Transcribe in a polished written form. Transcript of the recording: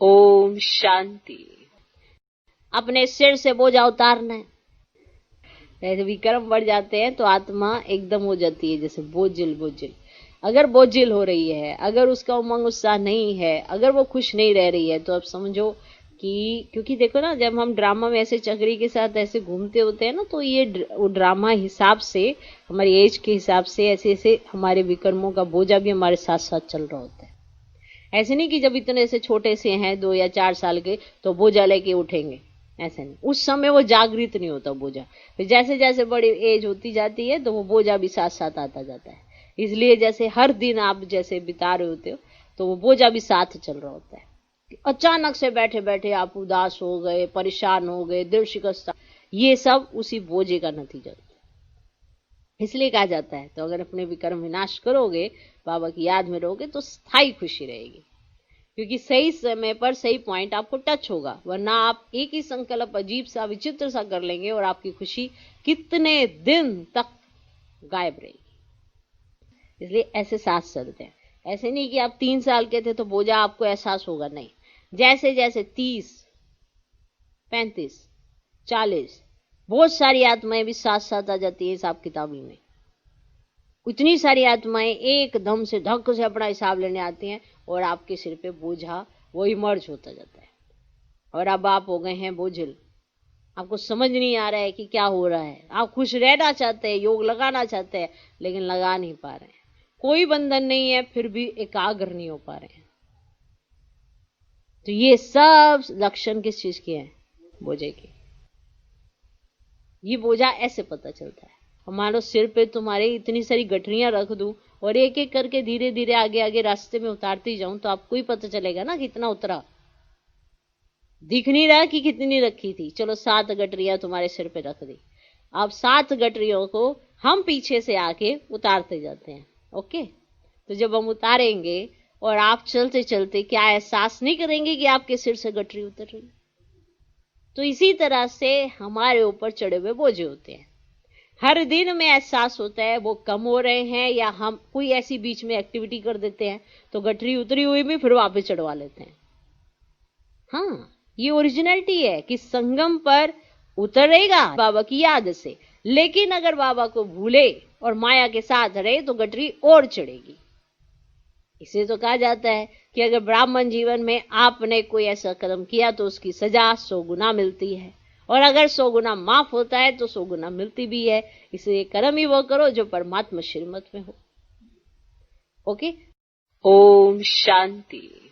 ओम शांति। अपने सिर से बोझा उतारना है। जैसे विक्रम बढ़ जाते हैं तो आत्मा एकदम हो जाती है जैसे बोझिल। अगर बोझिल हो रही है, अगर उसका उमंग उत्साह नहीं है, अगर वो खुश नहीं रह रही है, तो अब समझो कि क्योंकि देखो ना, जब हम ड्रामा में ऐसे चक्री के साथ ऐसे घूमते होते हैं ना, तो ये वो ड्रामा हिसाब से, हमारी एज के हिसाब से ऐसे ऐसे हमारे विक्रमों का बोझा भी हमारे साथ साथ चल रहा होता है। ऐसे नहीं कि जब इतने से छोटे से हैं 2 या 4 साल के तो बोझा लेके उठेंगे, ऐसे नहीं। उस समय वो जागृत नहीं होता बोझा। फिर जैसे जैसे बड़ी एज होती जाती है तो वो बोझा भी साथ साथ आता जाता है। इसलिए जैसे हर दिन आप जैसे बिता रहे होते हो तो वो बोझा भी साथ चल रहा होता है। अचानक से बैठे बैठे आप उदास हो गए, परेशान हो गए, दिल शिकस्त, ये सब उसी बोझे का नतीजा होता है। इसलिए कहा जाता है तो अगर अपने विक्रम विनाश करोगे, बाबा की याद में रहोगे, तो स्थायी खुशी रहेगी। क्योंकि सही समय पर सही पॉइंट आपको टच होगा, वरना आप एक ही संकल्प अजीब सा विचित्र सा कर लेंगे और आपकी खुशी कितने दिन तक गायब रहेगी। इसलिए ऐसे साथ चलते हैं। ऐसे नहीं कि आप 3 साल के थे तो बोझा आपको एहसास होगा, नहीं। जैसे जैसे 30, 35, 40 बहुत सारी आत्माएं भी साथ साथ आ जाती है हिसाब किताबी में। इतनी सारी आत्माएं एकदम से धक्के से अपना हिसाब लेने आती हैं और आपके सिर पे बोझा वही मर्ज होता जाता है। और अब आप हो गए हैं बोझिल। आपको समझ नहीं आ रहा है कि क्या हो रहा है। आप खुश रहना चाहते हैं, योग लगाना चाहते हैं, लेकिन लगा नहीं पा रहे हैं। कोई बंधन नहीं है, फिर भी एकाग्र नहीं हो पा रहे हैं। तो ये सब लक्षण किस चीज के हैं? बोझे के। ये बोझा ऐसे पता चलता है। हमारे सिर पे तुम्हारे इतनी सारी गठरियां रख दूं और एक एक करके धीरे धीरे आगे आगे रास्ते में उतारती जाऊं तो आपको ही पता चलेगा ना कितना उतरा। दिख नहीं रहा कि कितनी रखी थी। चलो 7 गठरियां तुम्हारे सिर पे रख दी। अब 7 गठरियों को हम पीछे से आके उतारते जाते हैं। ओके, तो जब हम उतारेंगे और आप चलते चलते क्या एहसास नहीं करेंगे कि आपके सिर से गठरी उतर रही? तो इसी तरह से हमारे ऊपर चढ़े हुए बोझे होते हैं। हर दिन में एहसास होता है वो कम हो रहे हैं, या हम कोई ऐसी बीच में एक्टिविटी कर देते हैं तो गठरी उतरी हुई भी फिर वापस चढ़वा लेते हैं। हाँ, ये ओरिजिनलिटी है कि संगम पर उतरेगा बाबा की याद से, लेकिन अगर बाबा को भूले और माया के साथ रहे तो गठरी और चढ़ेगी। इसे तो कहा जाता है कि अगर ब्राह्मण जीवन में आपने कोई ऐसा कर्म किया तो उसकी सजा 100 गुना मिलती है, और अगर 100 गुना माफ होता है तो 100 गुना मिलती भी है। इसलिए कर्म ही वो करो जो परमात्मा श्रीमत में हो। ओके, ओम शांति।